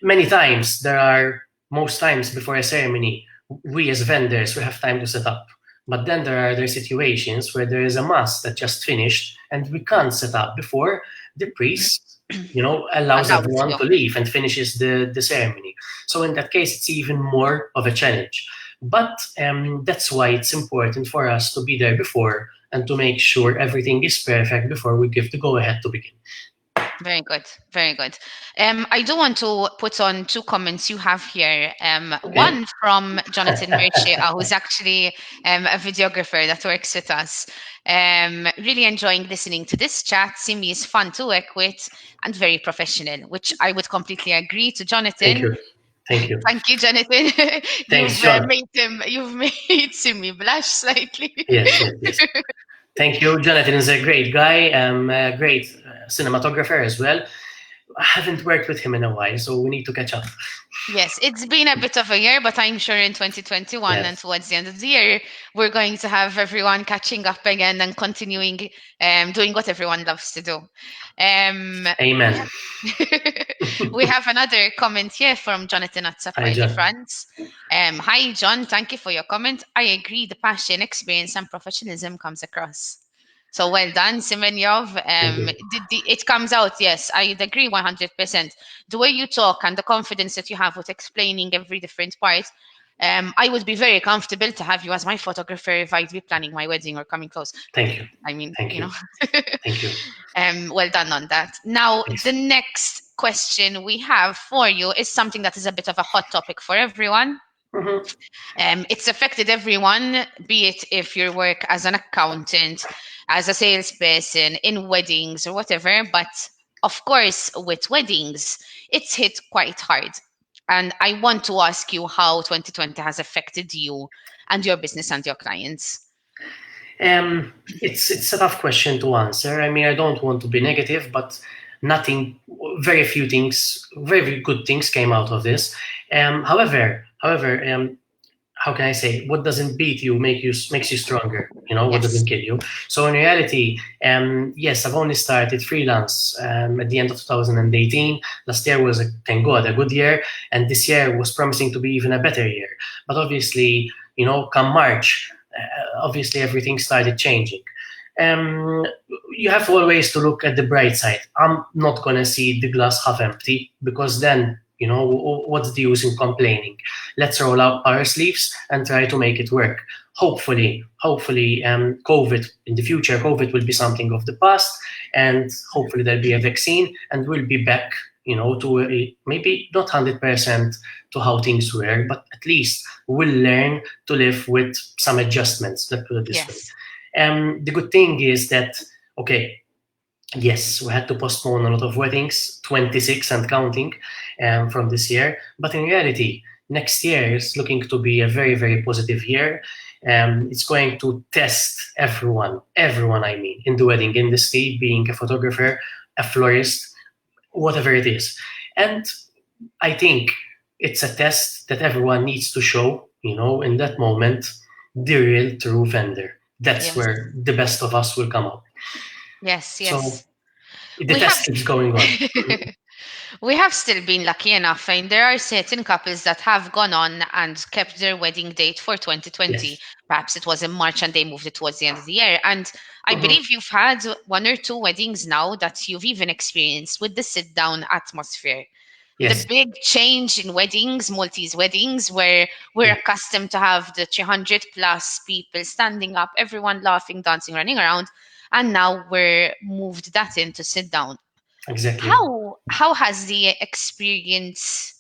many times there are most times before a ceremony, we as vendors we have time to set up. But then there are other situations where there is a mass that just finished and we can't set up before the priest, allows Allows everyone you. to leave and finishes the ceremony. So in that case, it's even more of a challenge. But that's why it's important for us to be there before and to make sure everything is perfect before we give the go ahead to begin. Very good, very good. I do want to put on two comments you have here. Okay. One from Jonathan Merchia, who's actually a videographer that works with us. Really enjoying listening to this chat. Simi is fun to work with and very professional, which I would completely agree to Thank Jonathan. you. Thank you. Thank you, Jonathan. Thanks, John. You've made Simi blush slightly. Yes, yes, yes. Thank you. Jonathan is a great guy, a great cinematographer as well. I haven't worked with him in a while, so we need to catch up. Yes, it's been a bit of a year, but I'm sure in 2021 and Yes. towards the end of the year, we're going to have everyone catching up again and continuing doing what everyone loves to do. We Amen. have we have another comment here from Jonathan at Hi, Sapphire John. France. Hi, John. Thank you for your comment. I agree. The passion, experience, and professionalism comes across. So well done, Siemenjov. Thank you. It comes out. Yes, I'd agree 100%. The way you talk and the confidence that you have with explaining every different part, I would be very comfortable to have you as my photographer if I'd be planning my wedding or coming close. Thank you. I mean, Thank you. Thank you. well done on that. Now, the Thanks. next question we have for you is something that is a bit of a hot topic for everyone. Mhm. It's affected everyone, be it if you work as an accountant, as a salesperson, in weddings or whatever. But of course, with weddings, it's hit quite hard. And I want to ask you how 2020 has affected you and your business and your clients. It's a tough question to answer. I mean, I don't want to be negative, but nothing, very few things, very good things came out of this. However, how can I say? What doesn't beat you makes you stronger. What Yes. doesn't kill you. So in reality, yes, I've only started freelance at the end of 2018. Last year was, thank God, a good year, and this year was promising to be even a better year. But obviously, come March, obviously everything started changing. um, you have always to look at the bright side. I'm not gonna see the glass half empty, because then, what's the use in complaining? Let's roll up our sleeves and try to make it work. Hopefully, COVID in the future, COVID will be something of the past, and hopefully there'll be a vaccine, and we'll be back, to maybe not 100% to how things were, but at least we'll learn to live with some adjustments. Let's put it this way. Yes. The good thing is that, okay, yes, we had to postpone a lot of weddings, 26 and counting, from this year. But in reality, next year is looking to be a very, very positive year. It's going to test everyone, I mean, in the wedding industry, being a photographer, a florist, whatever it is. And I think it's a test that everyone needs to show, in that moment, the real true vendor. That's Yes. where the best of us will come up. Yes. So Yes. the We have test keeps going on. we have still been lucky enough. And there are certain couples that have gone on and kept their wedding date for 2020. Yes. Perhaps it was in March and they moved it towards the end of the year. And I Mhm. believe you've had one or two weddings now that you've even experienced with the sit down atmosphere. The Yes. big change in weddings, Maltese weddings, where we're Yeah. accustomed to have the 300 plus people standing up, everyone laughing, dancing, running around, and now we're moved that in to sit down. Exactly. How has the experience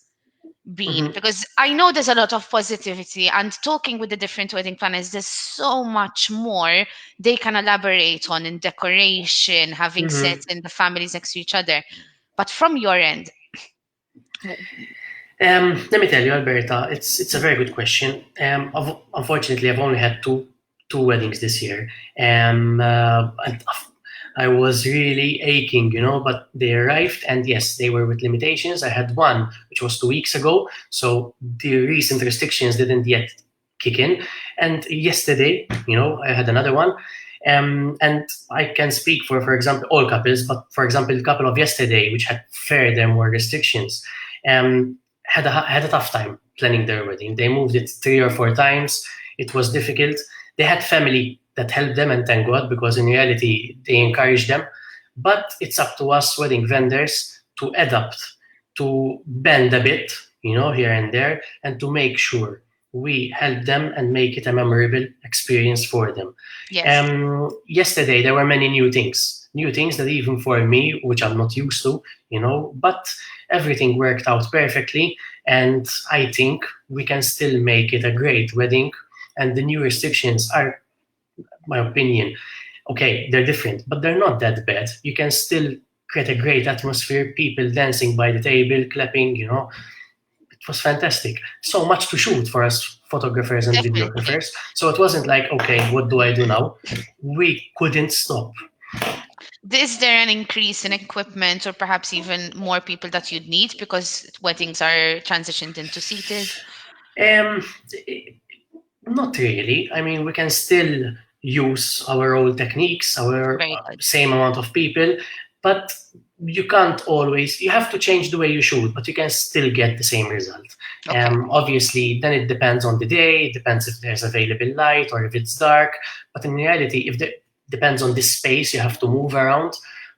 been? Mhm. Because I know there's a lot of positivity, and talking with the different wedding planners, there's so much more they can elaborate on in decoration, having Mhm. sets in the families next to each other. But from your end, w- Let me tell you, Alberta, it's a very good question. Unfortunately, I've only had two weddings this year. And I was really aching, but they arrived, and yes, they were with limitations. I had one which was 2 weeks ago, so the recent restrictions didn't yet kick in. And yesterday, I had another one. And I can speak for example, all couples, but for example, the couple of yesterday, which had further more restrictions. Um, had a tough time planning their wedding. They moved it 3 or 4 times. It was difficult. They had family that helped them, and thank God, because in reality they encouraged them. But it's up to us wedding vendors to adapt, to bend a bit, here and there, and to make sure we help them and make it a memorable experience for them. yes, Yesterday there were many new things that even for me, which I'm not used to, but everything worked out perfectly, and I think we can still make it a great wedding. And the new restrictions are, my opinion, okay, they're different, but they're not that bad. You can still create a great atmosphere, people dancing by the table, clapping, it was fantastic. So much to shoot for us photographers and definitely. videographers. So it wasn't like, okay, what do I do now? We couldn't stop. Is there an increase in equipment or perhaps even more people that you'd need because weddings are transitioned into seated? Um, Not really. I mean, we can still use our old techniques, our Very good. same amount of people, but you can't always, you have to change the way you shoot, but you can still get the same result. Okay. Obviously, then it depends on the day, it depends if there's available light or if it's dark, but in reality, if the depends on the space you have to move around,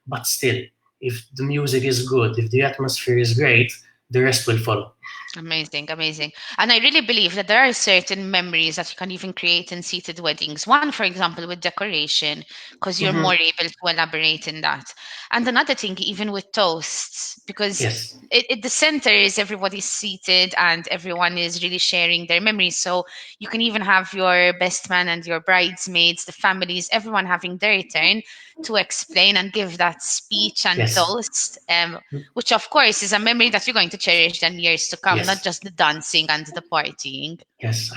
but still, if the music is good, if the atmosphere is great, the rest will follow. Amazing, amazing. And I really believe that there are certain memories that you can even create in seated weddings. One, for example, with decoration, because you're more Hmm. able to elaborate in that. And another thing, even with toasts, because Yes, the center is everybody's seated and everyone is really sharing their memories. So you can even have your best man and your bridesmaids, the families, everyone having their turn to explain and give that speech and yes, toast. Which of course is a memory that you're going to cherish then years to come, not yes. just the dancing and the partying. Yes,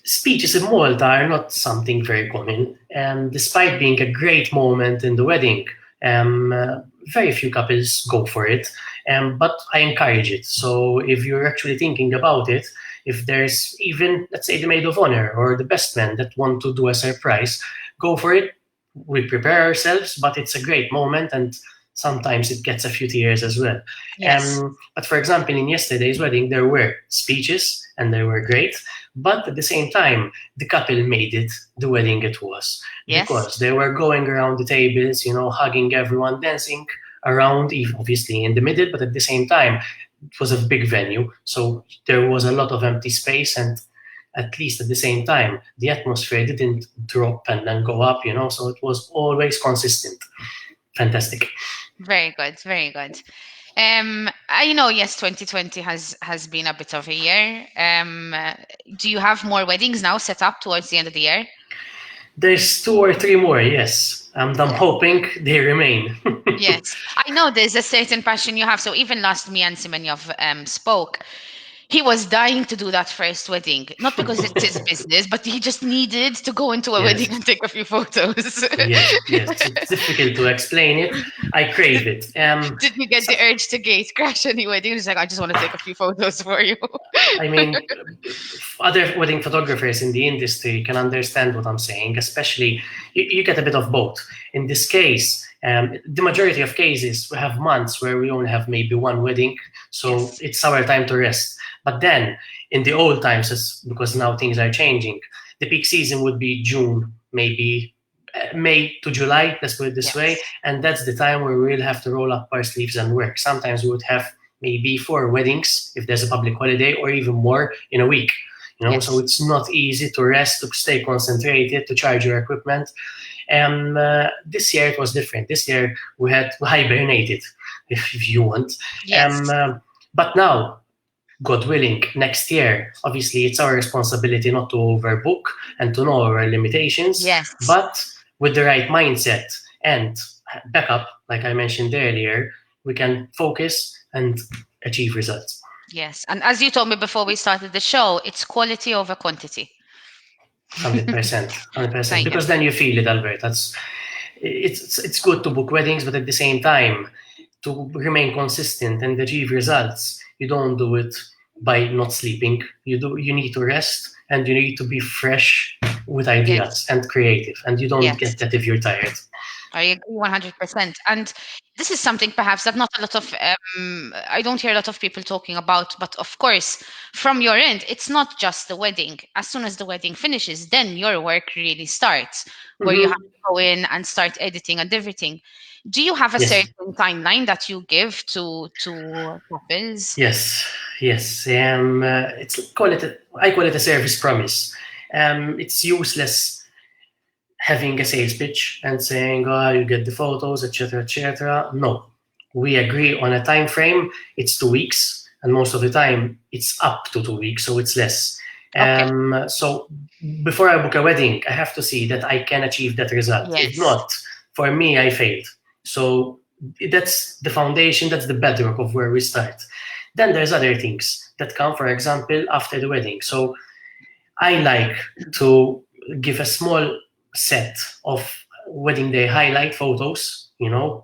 speeches in Malta are not something very common, and despite being a great moment in the wedding, very few couples go for it. But I encourage it. So if you're actually thinking about it, if there's even, let's say, the maid of honor or the best man that want to do a surprise, go for it. We prepare ourselves, but it's a great moment, and sometimes it gets a few tears as well. Yes. But for example, in yesterday's wedding, there were speeches and they were great. But at the same time, the couple made it the wedding it was, Yes. because they were going around the tables, hugging everyone, dancing around, obviously in the middle, but at the same time, it was a big venue. So there was a lot of empty space, and at least at the same time, the atmosphere didn't drop and then go up, so it was always consistent. Fantastic. Very good. Very good. I know, yes, 2020 has been a bit of a year. Do you have more weddings now set up towards the end of the year? There's 2 or 3 more, yes. And I'm Yeah. hoping they remain. Yes. I know there's a certain passion you have. So even last me and Siemenjov spoke, he was dying to do that first wedding, not because it's his business, but he just needed to go into a wedding Yes. and take a few photos. Yes, yes. It's difficult to explain it. I crave it. Did you get So, the urge to gate crash any wedding? He was like, I just want to take a few photos for you. I mean, other wedding photographers in the industry can understand what I'm saying, especially you get a bit of both. In this case, the majority of cases, we have months where we only have maybe one wedding, so Yes. it's our time to rest. But then, in the old times, because now things are changing, the peak season would be June, maybe May to July, let's put it this way, Yes. and that's the time where we'll have to roll up our sleeves and work. Sometimes we would have maybe 4 weddings if there's a public holiday, or even more in a week. So Yes. it's not easy to rest, to stay concentrated, to charge your equipment. And this year it was different. This year we hibernated, if you want. Yes. But now, God willing, next year, obviously it's our responsibility not to overbook and to know our limitations, Yes. but with the right mindset and backup, like I mentioned earlier, we can focus and achieve results. Yes. And as you told me before we started the show, it's quality over quantity. 100%, 100%. Thank you. Because then you feel it, Albert. It's good to book weddings, but at the same time, to remain consistent and achieve results, you don't do it by not sleeping. You need to rest, and you need to be fresh with ideas Yes. and creative, and you don't Yes. get that if you're tired. I agree 100%. And this is something perhaps that not a lot of, I don't hear a lot of people talking about, but of course, from your end, it's not just the wedding. As soon as the wedding finishes, then your work really starts, where you have Mhm. to go in and start editing and everything. Do you have a Yes, certain timeline that you give to couples? yes, yes. I call it a service promise. It's useless having a sales pitch and saying, "Oh, you get the photos, etc., etc." No, we agree on a time frame. It's 2 weeks, and most of the time it's up to 2 weeks, so it's less. Okay. So before I book a wedding, I have to see that I can achieve that result. If Yes. not, for me, I failed. So that's the foundation. That's the bedrock of where we start. Then there's other things that come, for example, after the wedding. So I like to give a small set of wedding day highlight photos,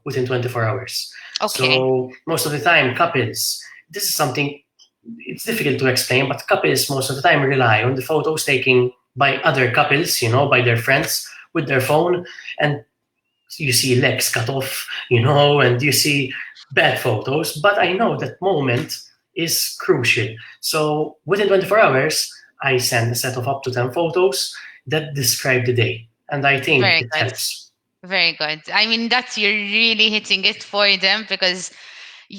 within 24 hours. Okay. So most of the time, couples, this is something, it's difficult to explain, but couples most of the time rely on the photos taken by other couples, by their friends with their phone. And you see legs cut off, and you see bad photos. But I know that moment is crucial. So within 24 hours, I send a set of up to 10 photos that describe the day. And I think Very it good. helps. Very good. I mean, that's you're really hitting it for them because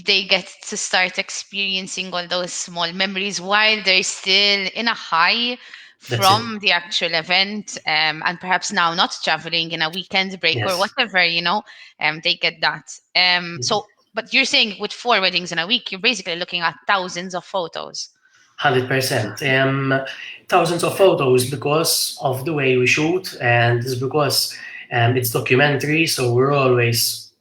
they get to start experiencing all those small memories while they're still in a high That's it. from the actual event, and perhaps now not traveling in a weekend break or Yes. whatever, they get that. So, but you're saying with 4 weddings in a week, you're basically looking at thousands of photos. 100%. Thousands of photos because of the way we shoot, and it's because it's documentary, so we're always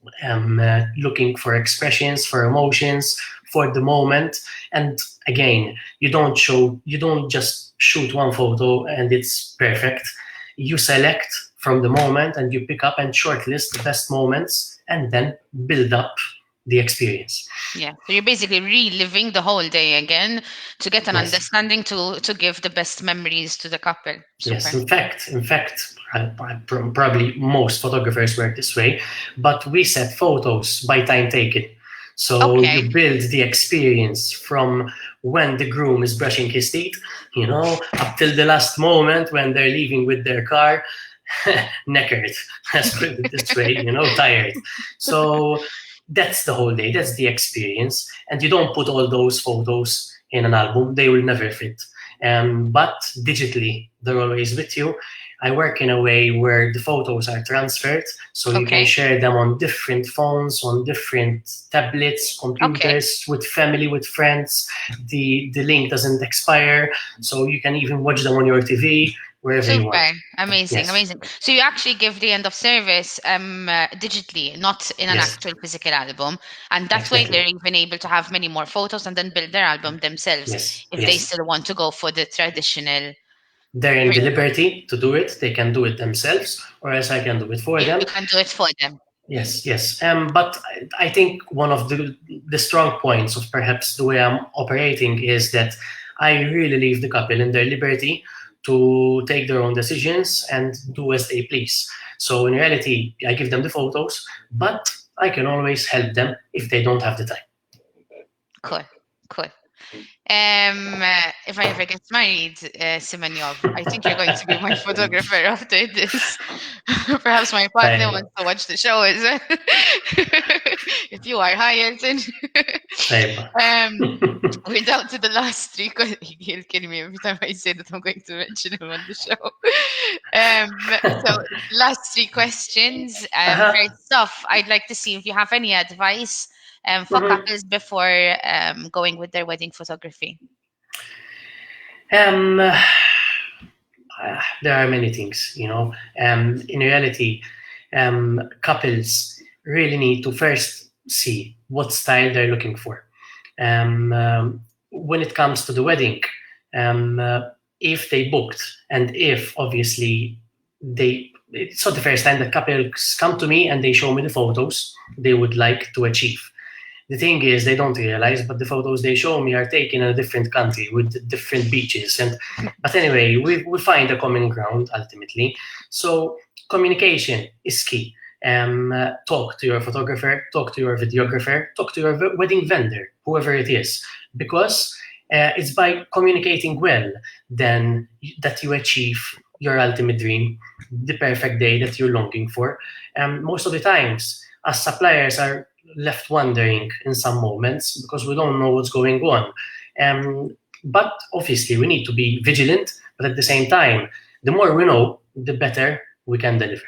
looking for expressions, for emotions, for the moment. And again, you don't just shoot one photo and it's perfect. You select from the moment and you pick up and shortlist the best moments and then build up the experience. Yeah. So you're basically reliving the whole day again to get an Yes. understanding to give the best memories to the couple. Yes, Super. in fact, probably most photographers work this way, but we set photos by time taken. So you Okay. build the experience from when the groom is brushing his teeth, up till the last moment when they're leaving with their car, knackered, let's put it this way, tired. So that's the whole day, that's the experience. And you don't put all those photos in an album, they will never fit. But digitally, they're always with you. I work in a way where the photos are transferred, so you can Okay. share them on different phones, on different tablets, Okay. computers, with family, with friends. The link doesn't expire, so you can even watch them on your TV, wherever you want. Super. Amazing. Yes, Amazing. So you actually give the end of service digitally, not in an yes, actual physical album. And that way exactly. they're even able to have many more photos and then build their album themselves Yes, if they yes. still want to go for the traditional They're in the route. liberty to do it. They can do it themselves, or else I can do it for them. You can do it for them. Yes, yes. But I think one of the strong points of perhaps the way I'm operating is that I really leave the couple in their liberty to take their own decisions and do as they please. So in reality, I give them the photos, but I can always help them if they don't have the time. Cool. Cool. If I ever get married, Siemenjov, I think you're going to be my photographer after this. Perhaps my partner طيب wants to watch the show as well. If you are hired, then طيب um, we're down to the last three questions. He'll kill me every time I say that I'm going to mention him on the show. So last three questions. Aha. First off, I'd like to see if you have any advice for Mhm. couples before going with their wedding photography. Um, there are many things, in reality, couples really need to first see what style they're looking for. When it comes to the wedding, um, uh, if they booked and if obviously it's not the first time that couples come to me and they show me the photos they would like to achieve. The thing is, they don't realize, but the photos they show me are taken in a different country with different beaches. And but anyway, we find a common ground ultimately. So communication is key. Talk to your photographer, talk to your videographer, talk to your wedding vendor, whoever it is, because it's by communicating well then that you achieve your ultimate dream, the perfect day that you're longing for. Most of the times, as suppliers are left wondering in some moments because we don't know what's going on. But obviously, we need to be vigilant, but at the same time, the more we know, the better we can deliver.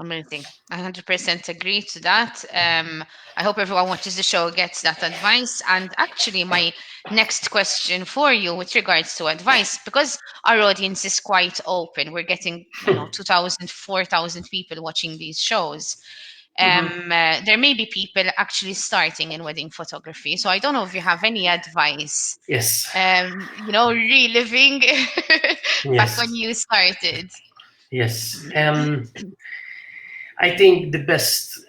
Amazing. 100% agree to that. I hope everyone watches the show gets that advice. And actually, my next question for you with regards to advice, because our audience is quite open, we're getting, 2,000, 4,000 people watching these shows. Mhm. There may be people actually starting in wedding photography. So I don't know if you have any advice, Yes, reliving back when yes, you started. yes. I think the best,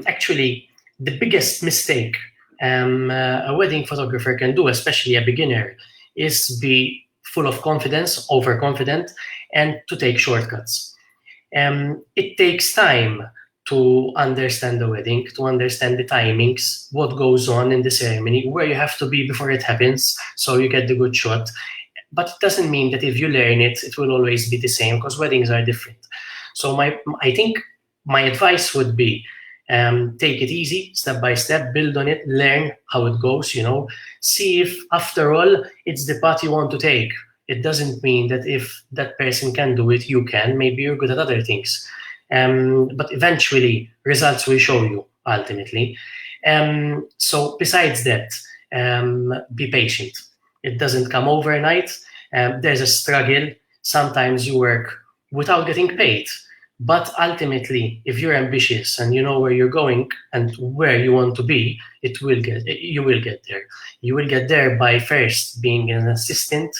actually, the biggest mistake a wedding photographer can do, especially a beginner, is be full of confidence, overconfident, and to take shortcuts. It takes time to understand the wedding, to understand the timings, what goes on in the ceremony, where you have to be before it happens, so you get the good shot. But it doesn't mean that if you learn it, it will always be the same because weddings are different. So I think my advice would be take it easy, step by step, build on it, learn how it goes. See if after all it's the path you want to take. It doesn't mean that if that person can do it, you can. Maybe you're good at other things. But eventually, results will show you ultimately. So, besides that, be patient. It doesn't come overnight. There's a struggle. Sometimes you work without getting paid. But ultimately, if you're ambitious and you know where you're going and where you want to be, you will get there. You will get there by first being an assistant,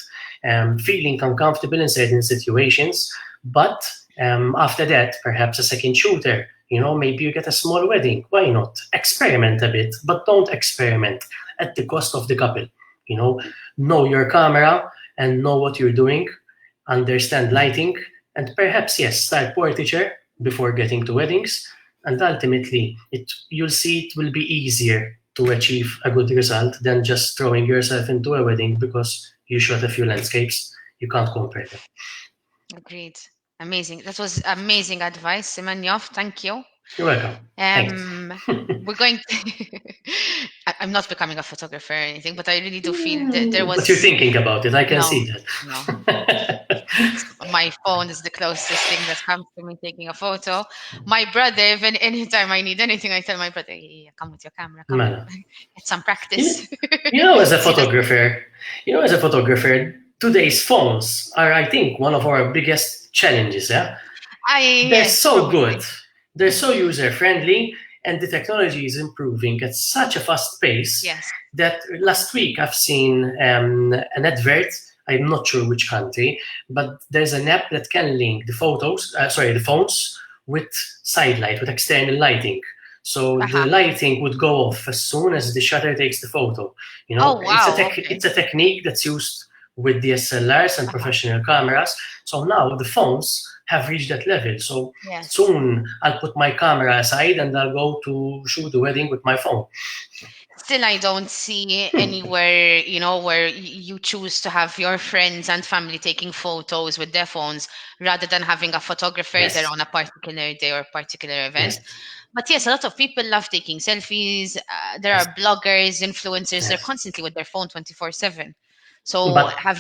feeling uncomfortable in certain situations, but after that, perhaps a second shooter, Maybe you get a small wedding. Why not? Experiment a bit, but don't experiment at the cost of the couple. Know your camera and know what you're doing, understand lighting, and perhaps, yes, start portraiture before getting to weddings. And ultimately, you'll see it will be easier to achieve a good result than just throwing yourself into a wedding because you shot a few landscapes. You can't compare them. Agreed. Amazing. That was amazing advice, Siemenjov. Thank you. You're welcome. Thanks. We're going to I'm not becoming a photographer or anything, but I really do feel that there But you're was thinking about it. I can no, see no. that. My phone is the closest thing that comes to me taking a photo. My brother, even anytime I need anything, I tell my brother, "Hey, come with your camera, come Man, get some you, practice." you know, as a See that? photographer, as a photographer, today's phones are, I think, one of our biggest challenges. Yeah, I they're yes, so good, probably. they're so user friendly, and the technology is improving at such a fast pace Yes. that last week I've seen an advert. I'm not sure which country, but there's an app that can link the phones with side light, with external lighting. So the Uh-huh. lighting would go off as soon as the shutter takes the photo. Oh wow. It's Okay. a technique that's used with DSLRs and Uh-huh. professional cameras. So now the phones have reached that level. So Yes. soon I'll put my camera aside and I'll go to shoot the wedding with my phone. Still, I don't see anywhere, where you choose to have your friends and family taking photos with their phones rather than having a photographer there Yes, on a particular day or particular event. yes, But yes, a lot of people love taking selfies. There yes, are bloggers, influencers, they're yes. constantly with their phone 24/7. So But have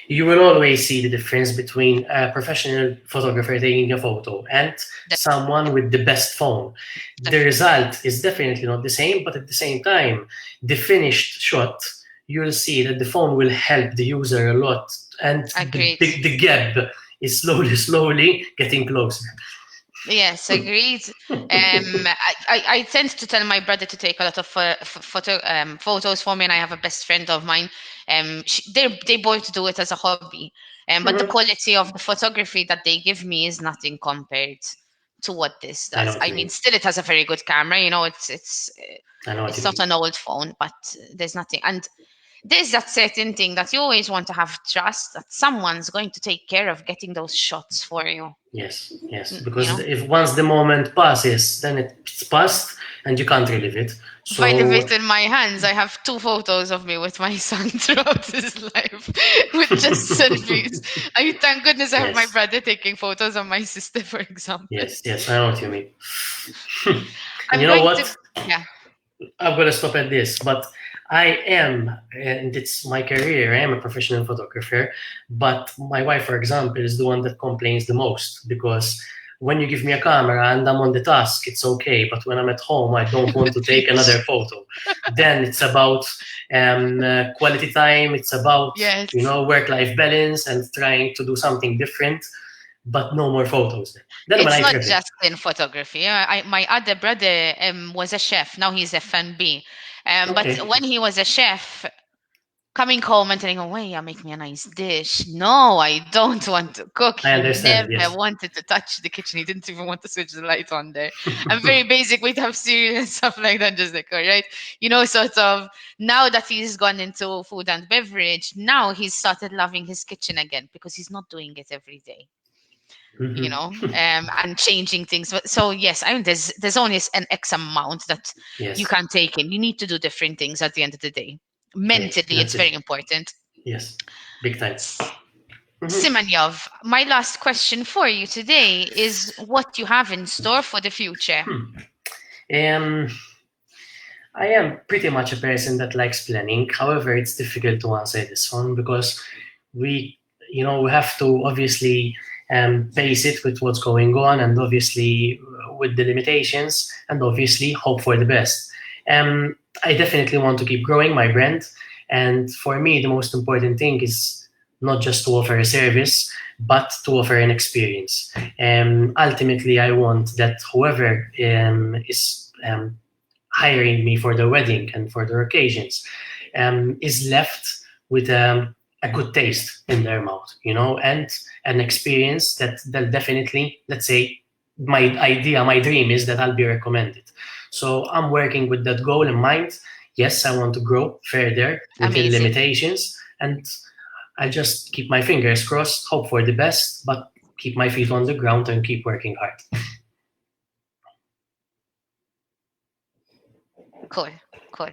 you will always see the difference between a professional photographer taking a photo and someone with the best phone. The definitely result is definitely not the same, but at the same time, the finished shot, you'll see that the phone will help the user a lot, and agreed. the gap is slowly, slowly getting closer. Yes, agreed. I tend to tell my brother to take a lot of photos for me, and I have a best friend of mine. They both do it as a hobby, but the Mhm. quality of the photography that they give me is nothing compared to what this I know does. what I you mean, mean. still it has a very good camera. I know what It's you not mean. an old phone, but there's nothing. And there's that certain thing that you always want to have trust that someone's going to take care of getting those shots for you. Yes, yes. n- You Because know. if once the moment passes, then it's past and you can't relive it. If I leave So it in my hands, I have two photos of me with my son throughout his life with just selfies. I thank goodness I have my yes, brother taking photos of my sister, for example. yes, yes. I know what you mean. And I'm you know going to, what? yeah, I'm gonna stop at this, but I am, and it's my career. I am a professional photographer, but my wife, for example, is the one that complains the most because when you give me a camera and I'm on the task, it's okay. But when I'm at home, I don't want the to take another beach. photo. Then it's about quality time. It's about Yes. work-life balance and trying to do something different. But no more photos. Then when It's I not travel, just in photography. My other brother was a chef. Now he's F&B. But okay, when he was a chef, coming home and telling him, "Wait, make me a nice dish." No, I don't want to cook. I He understand. never Yes. wanted to touch the kitchen. He didn't even want to switch the light on there. I'm very basic. We'd have cereal and stuff like that, just like, all right. Sort of now that he's gone into food and beverage, now he's started loving his kitchen again because he's not doing it every day. And changing things. So yes, I mean, there's only an X amount that you Yes. can take in. You need to do different things at the end of the day. Hey, Mentally, that's it's it. very important. Yes, big time. Mhm. Simanyov, my last question for you today is what you have in store for the future. Um, I am pretty much a person that likes planning. However, it's difficult to answer this one because we, we have to obviously pace it with what's going on and obviously with the limitations and obviously hope for the best. Um, I definitely want to keep growing my brand. And for me, the most important thing is not just to offer a service, but to offer an experience. Ultimately, I want that whoever is hiring me for the wedding and for their occasions is left with a good taste in their mouth, and an experience that they'll definitely, let's say, my idea, my dream is that I'll be recommended. So I'm working with that goal in mind. Yes, I want to grow further within Amazing. limitations, and I'll just keep my fingers crossed, hope for the best, but keep my feet on the ground and keep working hard. Cool. Cool.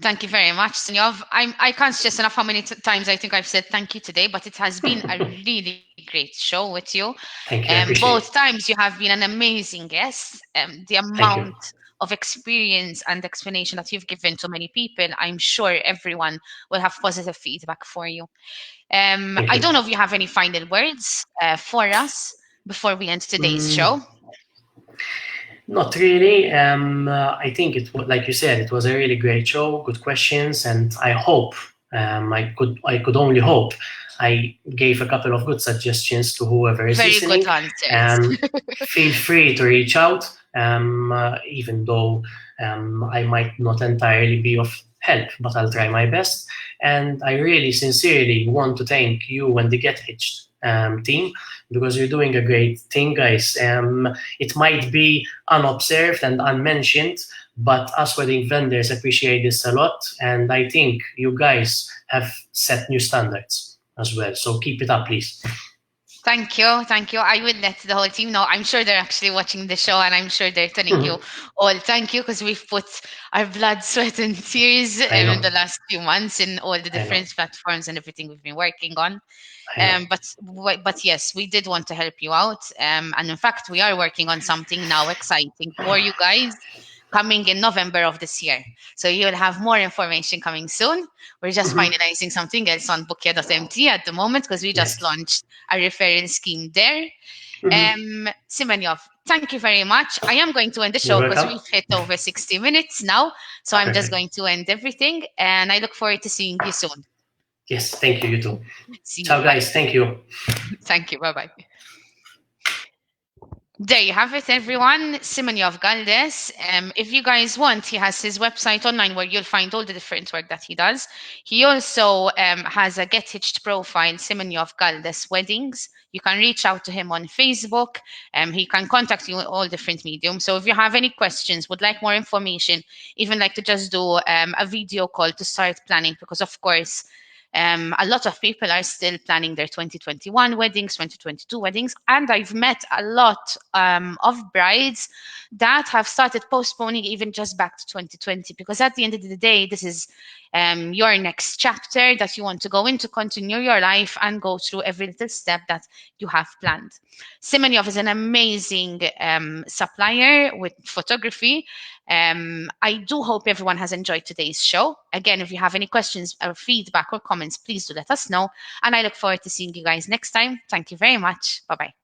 Thank you very much, Siemenjov. I can't stress enough how many times I think I've said thank you today, but it has been a really great show with you. Thank you, I appreciate Both it. times you have been an amazing guest. The Thank you. amount of experience and explanation that you've given to many people, I'm sure everyone will have positive feedback for you. Thank I you. don't know if you have any final words for us before we end today's Mm, show. Not really. I think like you said, it was a really great show, good questions, and I hope I could only hope I gave a couple of good suggestions to whoever is Very good listening. answers. Um, Feel free to reach out, even though I might not entirely be of help, but I'll try my best. And I really sincerely want to thank you and the Get Hitched team, because you're doing a great thing, guys. It might be unobserved and unmentioned, but us wedding vendors appreciate this a lot, and I think you guys have set new standards as well. So keep it up, please. Thank you. Thank you. I will let the whole team know. I'm sure they're actually watching the show and I'm sure they're telling you all thank you because we've put our blood, sweat, and tears I in know, the last few months in all the I know, different platforms and everything we've been working on. I know. But yes, we did want to help you out. And in fact, we are working on something now exciting for you guys coming in November of this year. So you'll have more information coming soon. We're just Mhm. finalizing something else on Bookia.mt at the moment because we just Yes. launched a referral scheme there. Mhm. Simenyov, thank you very much. I am going to end the You're show because welcome. we've hit over 60 minutes now. So I'm just Perfect. going to end everything and I look forward to seeing you soon. Yes, thank you, you too. See you. Ciao, Bye. guys. Thank you. Thank you. Bye bye. There you have it, everyone. Siemenjov Galdes. If you guys want, he has his website online where you'll find all the different work that he does. He also has a Get Hitched profile, Siemenjov Galdes Weddings. You can reach out to him on Facebook. He can contact you in all different mediums. So if you have any questions, would like more information, even like to just do a video call to start planning, because of course, a lot of people are still planning their 2021 weddings, 2022 weddings, and I've met a lot of brides that have started postponing even just back to 2020 because at the end of the day, this is your next chapter that you want to go into, continue your life, and go through every little step that you have planned. Siemenjov is an amazing supplier with photography. I do hope everyone has enjoyed today's show. Again, if you have any questions or feedback or comments, please do let us know. And I look forward to seeing you guys next time. Thank you very much. Bye bye.